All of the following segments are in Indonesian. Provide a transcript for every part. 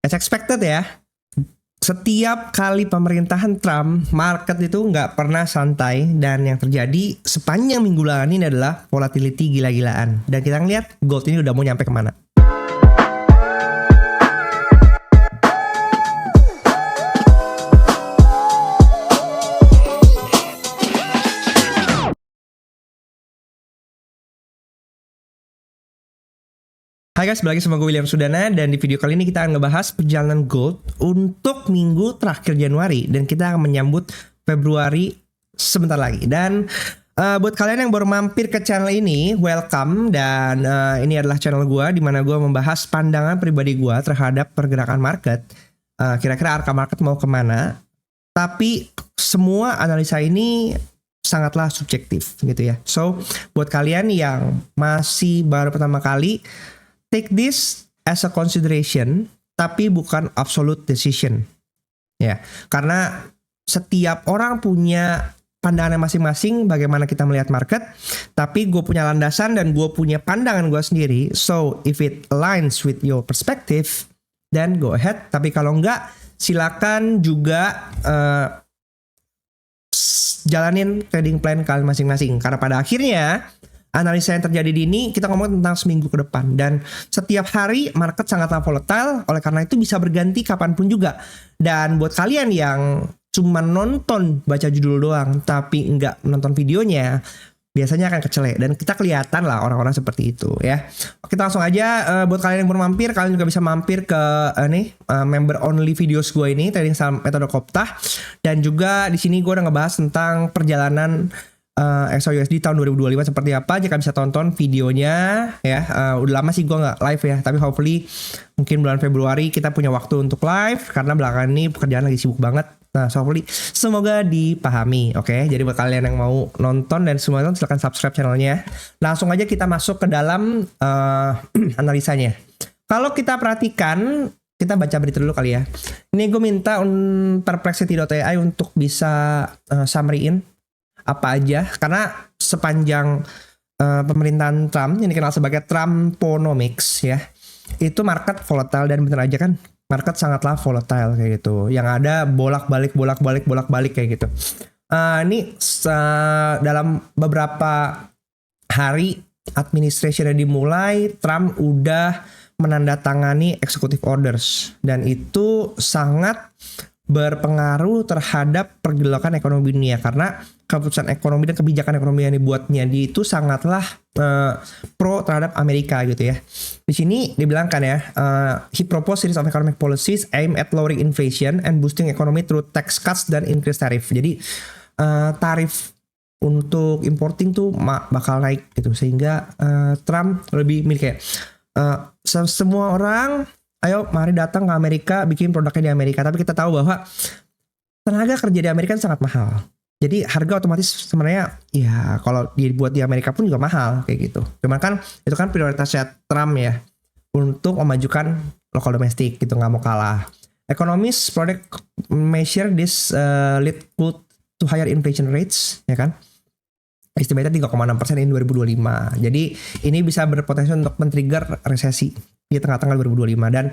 As expected ya, setiap kali pemerintahan Trump, market itu nggak pernah santai, dan yang terjadi sepanjang minggu lalu ini adalah volatility gila-gilaan. Dan kita ngeliat gold ini udah mau nyampe kemana. Hai guys, balik lagi sama gue William Sudana, dan di video kali ini kita akan ngebahas perjalanan gold untuk minggu terakhir Januari, dan kita akan menyambut Februari sebentar lagi. Dan buat kalian yang baru mampir ke channel ini, welcome. Dan ini adalah channel gue dimana gue membahas pandangan pribadi gue terhadap pergerakan market. Kira-kira arka market mau kemana. Tapi semua analisa ini sangatlah subjektif gitu ya. So buat kalian yang masih baru pertama kali, take this as a consideration, tapi bukan absolute decision. Ya, karena setiap orang punya pandangan masing-masing bagaimana kita melihat market, tapi gue punya landasan dan gue punya pandangan gue sendiri. So, if it aligns with your perspective, then go ahead. Tapi kalau enggak, silakan juga jalanin trading plan kalian masing-masing. Karena pada akhirnya analisa yang terjadi di ini kita ngomong tentang seminggu ke depan, dan setiap hari market sangatlah volatile, oleh karena itu bisa berganti kapanpun juga. Dan buat kalian yang cuma nonton baca judul doang tapi nggak menonton videonya, biasanya akan kecelek, dan kita kelihatan lah orang-orang seperti itu ya. Kita langsung aja, buat kalian yang baru mampir, kalian juga bisa mampir ke member only videos gue ini, trading saham metode Koptah, dan juga di sini gue udah ngebahas tentang perjalanan XAUSD tahun 2025 seperti apa. Jika bisa tonton videonya ya. Udah lama sih gue nggak live ya, tapi hopefully mungkin bulan Februari kita punya waktu untuk live, karena belakangan ini pekerjaan lagi sibuk banget. Nah, so hopefully semoga dipahami. Oke, jadi buat kalian yang mau nonton dan semua nonton, silahkan subscribe channelnya. Langsung aja kita masuk ke dalam analisanya. Kalau kita perhatikan, kita baca berita dulu kali ya. Ini gue minta perplexity.ai untuk bisa summary-in apa aja, karena sepanjang pemerintahan Trump yang dikenal sebagai Trumponomics ya, itu market volatile, dan bener aja kan market sangatlah volatile kayak gitu, yang ada bolak-balik kayak gitu. Ini dalam beberapa hari administrationnya dimulai, Trump udah menandatangani executive orders, dan itu sangat berpengaruh terhadap pergerakan ekonomi dunia, karena keputusan ekonomi dan kebijakan ekonomi yang dibuatnya itu sangatlah pro terhadap Amerika gitu ya. Di sini dibilangkan ya, he proposed series of economic policies aimed at lowering inflation and boosting economy through tax cuts dan increase tarif. Jadi tarif untuk importing tuh bakal naik gitu, sehingga Trump lebih milih kayak semua orang, ayo mari datang ke Amerika, bikin produknya di Amerika. Tapi kita tahu bahwa tenaga kerja di Amerika sangat mahal. Jadi harga otomatis sebenarnya ya kalau dibuat di Amerika pun juga mahal kayak gitu. Cuman kan itu kan prioritasnya Trump ya, untuk memajukan lokal domestik gitu, nggak mau kalah. Economists predict measure this lead to higher inflation rates ya kan. Estimated 3,6% in 2025. Jadi ini bisa berpotensi untuk men-trigger resesi di tengah-tengah 2025. Dan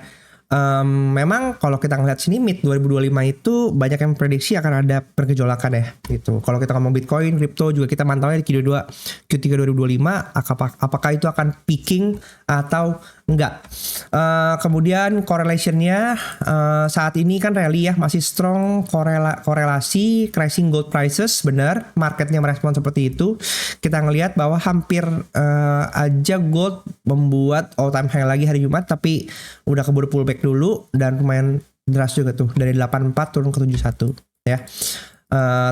memang kalau kita ngeliat sini mid 2025 itu banyak yang prediksi akan ada pergejolakan ya gitu. Kalau kita ngomong Bitcoin, kripto juga kita mantaunya di Q3 2025, apakah itu akan peaking atau enggak. Kemudian correlationnya saat ini kan rally ya, masih strong korelasi crashing gold prices, benar, marketnya merespon seperti itu. Kita ngelihat bahwa hampir aja gold membuat all time high lagi hari Jumat, tapi udah keburu pullback dulu, dan lumayan deras juga tuh, dari 84 turun ke 71 ya.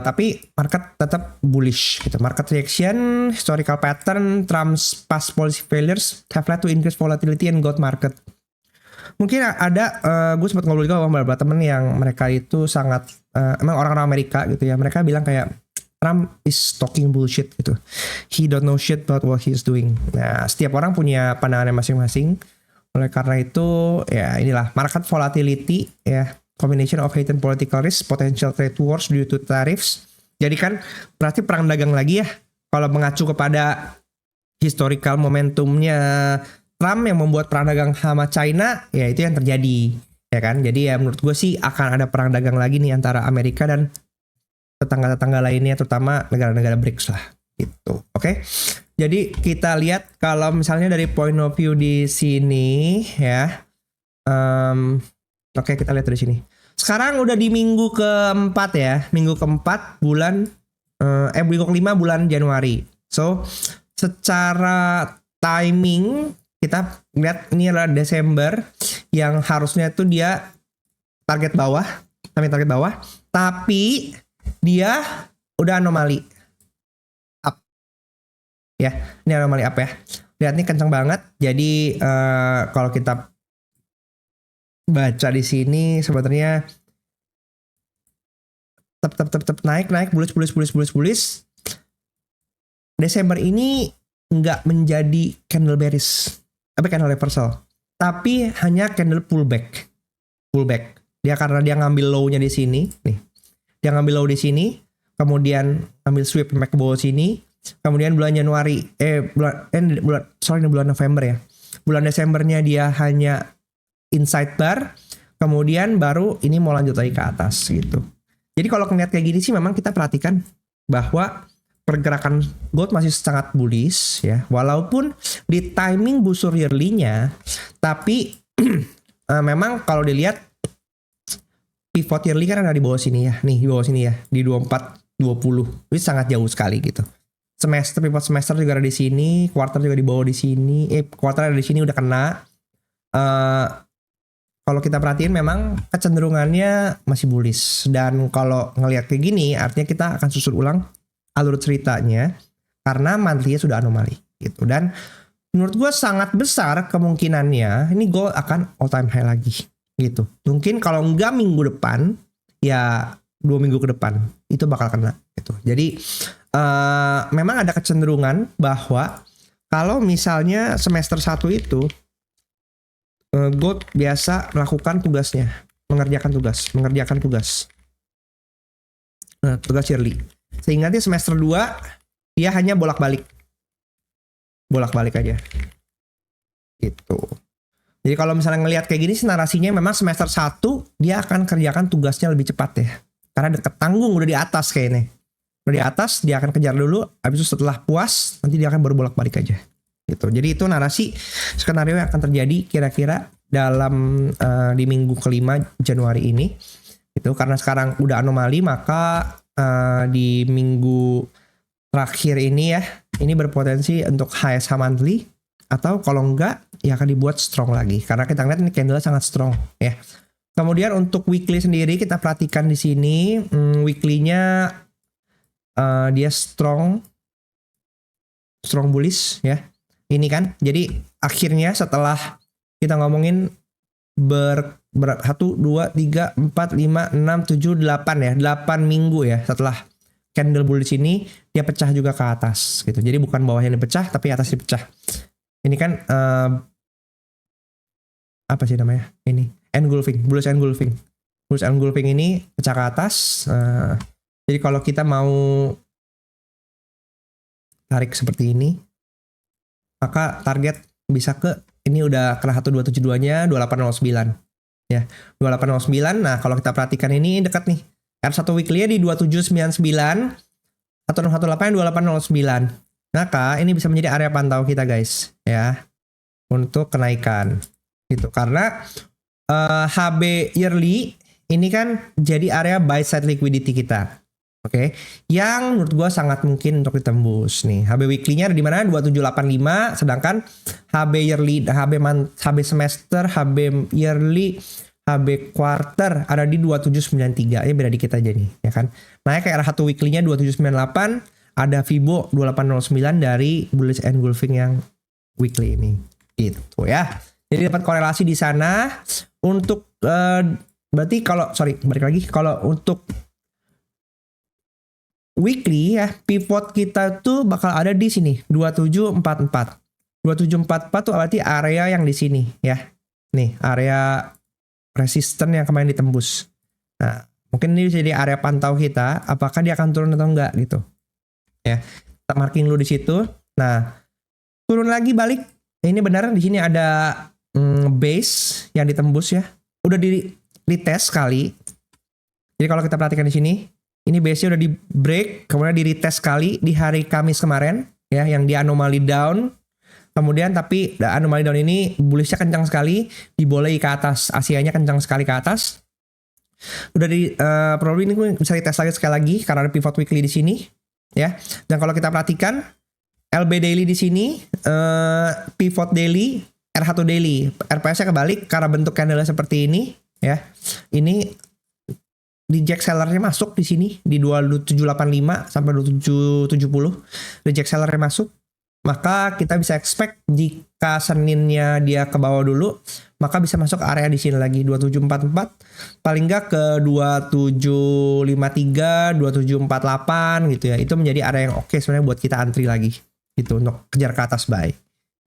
Tapi market tetap bullish gitu. Market reaction, historical pattern, Trump's past policy failures have led to increased volatility in gold market. Mungkin ada, gue sempat ngobrol juga sama beberapa temen yang mereka itu sangat emang orang-orang Amerika gitu ya. Mereka bilang kayak Trump is talking bullshit gitu. He don't know shit about what he's doing. Nah, setiap orang punya pandangannya masing-masing. Oleh karena itu ya inilah market volatility ya. Combination of heightened political risk, potential trade wars due to tariffs. Jadi kan berarti perang dagang lagi ya. Kalau mengacu kepada historical momentumnya Trump yang membuat perang dagang sama China, ya itu yang terjadi ya kan? Jadi ya menurut gue sih akan ada perang dagang lagi nih antara Amerika dan tetangga-tetangga lainnya, terutama negara-negara BRICS lah gitu. Oke. Jadi kita lihat kalau misalnya dari point of view di sini ya. Oke, kita lihat dari sini. Sekarang udah di minggu keempat ya, minggu keempat bulan minggu kelima bulan Januari. So secara timing kita lihat ini adalah Desember yang harusnya tuh dia target bawah, tapi dia udah anomali up. Ya, ini anomali up ya. Lihat nih kencang banget. Jadi kalau kita baca di sini sebenarnya tetap naik bullish. Desember ini nggak menjadi candle bearish, candle reversal, tapi hanya candle pullback. Dia karena dia ngambil low-nya di sini, nih. Dia ngambil low di sini, kemudian ambil sweep sampai ke bawah sini, kemudian bulan Januari, bulan November ya. Bulan Desembernya dia hanya inside bar, kemudian baru ini mau lanjut lagi ke atas gitu. Jadi kalau ngeliat kayak gini sih memang kita perhatikan bahwa pergerakan gold masih sangat bullish ya, walaupun di timing busur yearly-nya, tapi memang kalau dilihat pivot yearly kan ada di bawah sini ya, nih di bawah sini ya, di 2420, itu sangat jauh sekali gitu. Pivot semester juga ada di sini, quarter juga di bawah di sini, quarter ada di sini udah kena. Kalau kita perhatiin memang kecenderungannya masih bullish, dan kalau ngelihat kayak gini artinya kita akan susun ulang alur ceritanya karena monthly-nya sudah anomali gitu. Dan menurut gue sangat besar kemungkinannya ini gold akan all time high lagi gitu. Mungkin kalau enggak minggu depan ya 2 minggu ke depan itu bakal kena gitu. Jadi memang ada kecenderungan bahwa kalau misalnya semester 1 itu gold biasa melakukan tugasnya, mengerjakan tugas yearly. Sehingga nanti semester 2 dia hanya bolak-balik aja gitu. Jadi kalau misalnya ngelihat kayak gini sih narasinya memang semester 1 dia akan kerjakan tugasnya lebih cepat ya, karena deket tanggung udah di atas kayaknya. Udah di atas dia akan kejar dulu, habis itu setelah puas nanti dia akan baru bolak-balik aja gitu. Jadi itu narasi skenario yang akan terjadi kira-kira dalam di minggu kelima Januari ini itu. Karena sekarang udah anomali, maka di minggu terakhir ini ya, ini berpotensi untuk highest monthly, atau kalau enggak ya akan dibuat strong lagi karena kita lihat ini candle sangat strong ya. Kemudian untuk weekly sendiri kita perhatikan di sini, weekly-nya dia strong bullish ya. Ini kan jadi akhirnya setelah kita ngomongin 1, 2, 3, 4, 5, 6, 7, 8 ya. 8 minggu ya setelah candle bullish ini dia pecah juga ke atas gitu. Jadi bukan bawahnya dipecah tapi atas dipecah. Ini kan apa sih namanya? Ini bullish engulfing. Bullish engulfing ini pecah ke atas. Jadi kalau kita mau tarik seperti ini, maka target bisa ke ini udah kena 1272-nya 2809 ya. 2809. Nah, kalau kita perhatikan ini dekat nih. R1 weekly-nya di 2799 atau 618 2809. Maka ini bisa menjadi area pantau kita guys ya untuk kenaikan gitu. Karena HB yearly ini kan jadi area buy side liquidity kita. Oke, yang menurut gue sangat mungkin untuk ditembus nih. HB weekly-nya ada di mana? 2785, sedangkan HB yearly, HB semester, HB yearly, HB quarter ada di 2793. Ya beda dikit aja nih, ya kan. Naik ke arah 1 weekly-nya 2798, ada Fibo 2809 dari bullish engulfing yang weekly ini. Gitu ya. Jadi dapat korelasi di sana untuk berarti kalau balik lagi kalau untuk weekly ya, pivot kita tuh bakal ada di sini 2744. 2744 tuh berarti area yang di sini ya. Nih, area resisten yang kemarin ditembus. Nah, mungkin ini jadi area pantau kita apakah dia akan turun atau enggak gitu. Ya. Kita marking dulu di situ. Nah, turun lagi balik. Ini benar di sini ada base yang ditembus ya. udah di retest sekali. Jadi kalau kita perhatikan di sini, ini base-nya udah di break, kemudian di retest sekali di hari Kamis kemarin, ya, yang di anomali down. Kemudian tapi anomali down ini bullishnya kencang sekali, dibolehi ke atas, Asia-nya kencang sekali ke atas. Udah di probably ini bisa retest lagi sekali lagi karena ada pivot weekly di sini, ya. Dan kalau kita perhatikan LB daily di sini, pivot daily, R1 daily, RPS-nya kebalik karena bentuk candle seperti ini, ya. Ini reject sellernya masuk di sini di 2785 sampai 2770, reject sellernya masuk. Maka kita bisa expect jika Seninnya dia ke bawah dulu, maka bisa masuk area di sini lagi 2744, paling nggak ke 2753, 2748 gitu ya. Itu menjadi area yang oke sebenarnya buat kita antri lagi gitu untuk kejar ke atas buy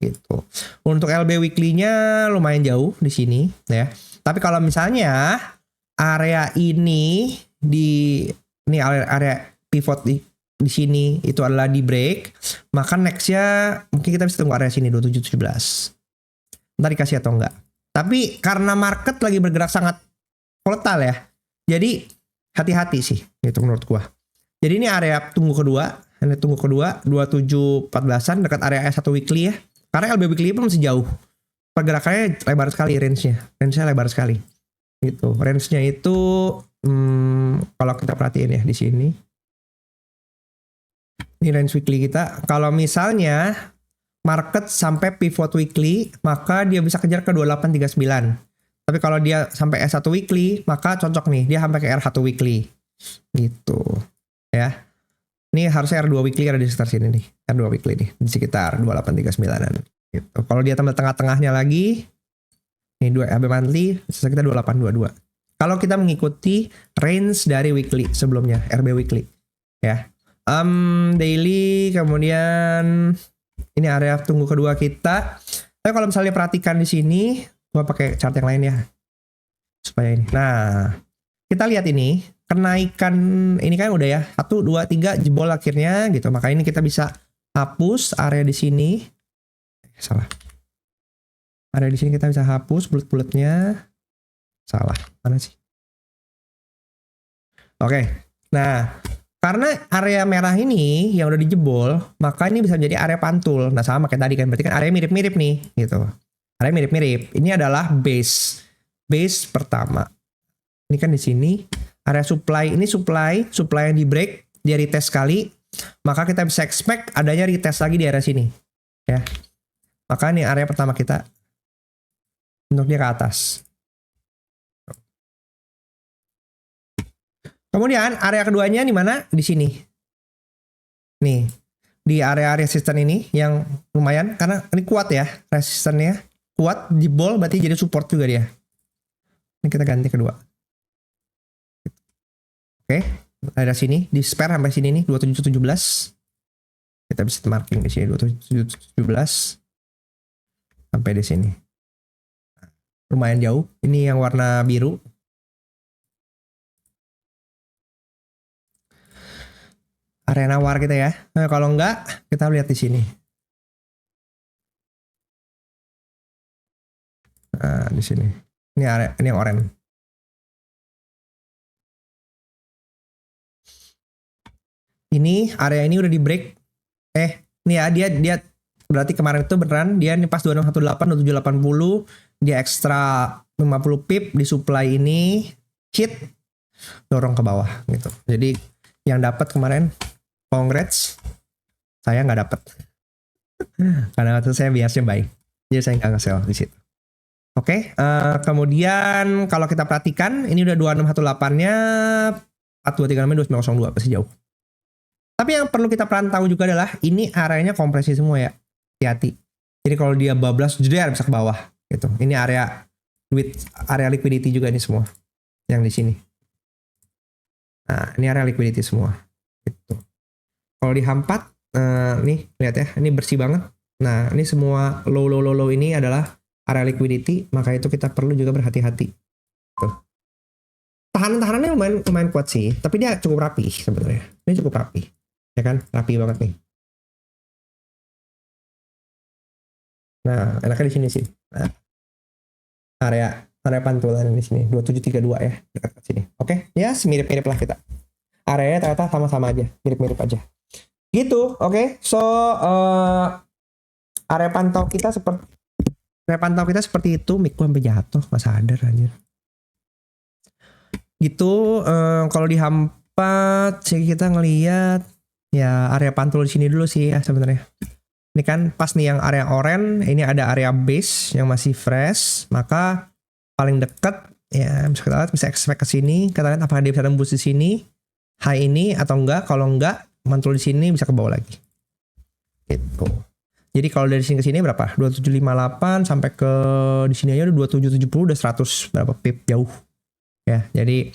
gitu. Untuk LB weekly-nya lumayan jauh di sini ya. Tapi kalau misalnya area ini area pivot di sini itu adalah di break, maka nextnya mungkin kita bisa tunggu area sini 2717. Ntar dikasih atau enggak. Tapi karena market lagi bergerak sangat volatile ya, jadi hati-hati sih gitu menurut gua. Jadi ini area tunggu kedua 2714an dekat area S1 weekly ya. Karena LB weekly pun masih jauh. Pergerakannya lebar sekali range-nya lebar sekali. Gitu. Range-nya itu kalau kita perhatiin ya di sini. Ini range weekly kita. Kalau misalnya market sampai pivot weekly, maka dia bisa kejar ke 2839. Tapi kalau dia sampai S1 weekly, maka cocok nih. Dia sampai ke R1 weekly. Gitu. Ya. Ini harusnya R2 weekly ada di sekitar sini nih. R2 weekly nih. Di sekitar 2839-an. Gitu. Kalau dia tambah tengah-tengahnya lagi, ini 2 AB monthly, sekitar 2822. Kalau kita mengikuti range dari weekly sebelumnya, RB weekly. Ya. Daily, kemudian ini area tunggu kedua kita. Tapi kalau misalnya perhatikan di sini, gua pakai chart yang lain ya. Supaya ini. Nah, kita lihat ini, kenaikan ini kan udah ya, 1, 2, 3 jebol akhirnya gitu. Maka ini kita bisa hapus area di sini. Salah. Area di sini kita bisa hapus bulat-bulatnya. Salah. Mana sih? Oke. Nah, karena area merah ini yang udah dijebol, maka ini bisa menjadi area pantul. Nah, sama kayak tadi kan, berarti kan area mirip-mirip nih, gitu. Area mirip-mirip. Ini adalah base pertama. Ini kan di sini area supply, ini supply yang di break, dia retest sekali, maka kita bisa expect adanya retest lagi di area sini, ya. Maka ini area pertama kita untuk dia ke atas. Kemudian area keduanya di mana? Di sini. Nih, di area resisten ini yang lumayan karena ini kuat ya, resistennya kuat, jebol berarti jadi support juga dia. Ini kita ganti kedua. Oke, ada sini di spare sampai sini nih 2717. Kita bisa marking di sini 2717 sampai di sini. Lumayan jauh. Ini yang warna biru. Area nawar kita ya. Nah, kalau enggak, kita lihat di sini. Nah, di sini. Ini area, ini yang oranye. Ini area ini udah di break. Ini ya dia berarti kemarin itu beneran dia ini pas 2618 2780 dia ekstra 50 pip di supply ini hit dorong ke bawah gitu. Jadi yang dapat kemarin congrats, saya nggak dapat karena waktu saya biasanya baik, jadi saya nggak nge-sell di situ. Oke, kemudian kalau kita perhatikan ini udah 2618-nya 4236 2902 pasti jauh. Tapi yang perlu kita tahu juga adalah ini areanya kompresi semua ya, hati-hati. Jadi kalau dia bablas jeder bisa ke bawah gitu. Ini area liquidity juga ini semua yang di sini. Nah, ini area liquidity semua gitu. Kalau di H4 nih lihat ya, ini bersih banget. Nah, ini semua low ini adalah area liquidity, maka itu kita perlu juga berhati-hati. Tuh. Tahanan-tahanannya lumayan kuat sih, tapi dia cukup rapi sebenarnya. Ini cukup rapi. Ya kan? Rapi banget nih. Nah, enaknya di sini sih. Nah, area area pantulan di sini 2732 ya, dekat ke sini. Oke, ya semirip-mirip lah kita. Areanya ternyata sama-sama aja, mirip-mirip aja. Gitu, oke. So area pantau kita seperti itu. Mic gue sampai jatuh, nggak sadar anjir. Gitu, kalau di H4 sih kita ngelihat ya area pantul di sini dulu sih ya sebenarnya. Ini kan pas nih yang area oranye, ini ada area base yang masih fresh, maka paling dekat ya bisa expect ke sini. Kita lihat apakah dia bisa tembus di sini high ini atau enggak. Kalau enggak, mantul di sini bisa ke bawah lagi. Gitu. Jadi kalau dari sini ke sini berapa? 2758 sampai ke di sini aja udah 2770, udah 100 berapa pip jauh. Ya, jadi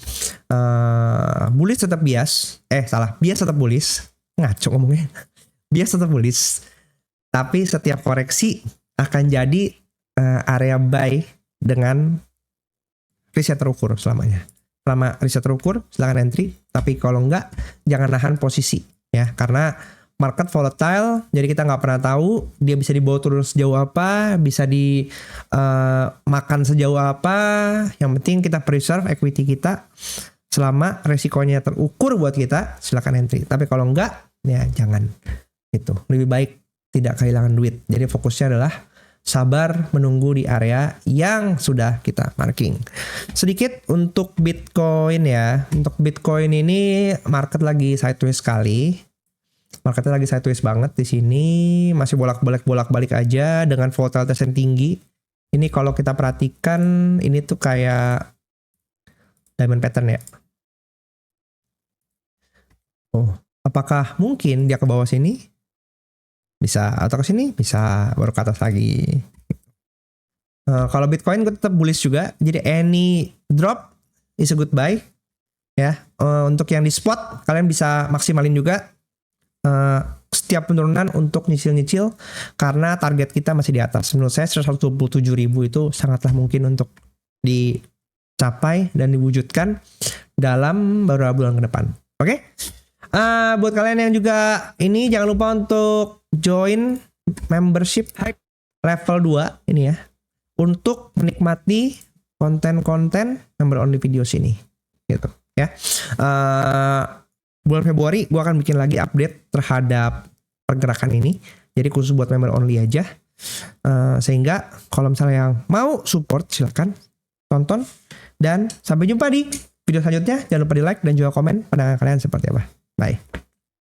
bullish tetap bias. Bias tetap bullish. Ngaco ngomongnya. Bias tetap bullish. Tapi setiap koreksi akan jadi area buy dengan riset terukur selamanya. Selama riset terukur, silakan entry. Tapi kalau enggak, jangan nahan posisi ya, karena market volatile. Jadi kita nggak pernah tahu dia bisa dibawa turun sejauh apa, bisa dimakan sejauh apa. Yang penting kita preserve equity kita. Selama resikonya terukur buat kita, silakan entry. Tapi kalau enggak, ya jangan. Itu lebih baik tidak kehilangan duit. Jadi fokusnya adalah sabar menunggu di area yang sudah kita marking. Sedikit untuk Bitcoin ya. Untuk Bitcoin ini market lagi sideways sekali. Marketnya lagi sideways banget di sini. Masih bolak-balik aja dengan volatilitas yang tinggi. Ini kalau kita perhatikan ini tuh kayak diamond pattern ya. Oh, apakah mungkin dia ke bawah sini? Bisa, atau ke sini bisa, baru ke atas lagi. Kalau Bitcoin gue tetap bullish juga. Jadi any drop is a good buy ya. Untuk yang di spot kalian bisa maksimalin juga setiap penurunan untuk nyicil karena target kita masih di atas. Menurut saya 127.000 itu sangatlah mungkin untuk dicapai dan diwujudkan dalam beberapa bulan ke depan. Oke? Buat kalian yang juga ini jangan lupa untuk join membership level 2 ini ya, untuk menikmati konten-konten member only videos ini gitu ya. Bulan Februari gue akan bikin lagi update terhadap pergerakan ini, jadi khusus buat member only aja. Sehingga kalau misalnya yang mau support silakan tonton, dan sampai jumpa di video selanjutnya. Jangan lupa di like dan juga komen pandangan kalian seperti apa. Bye.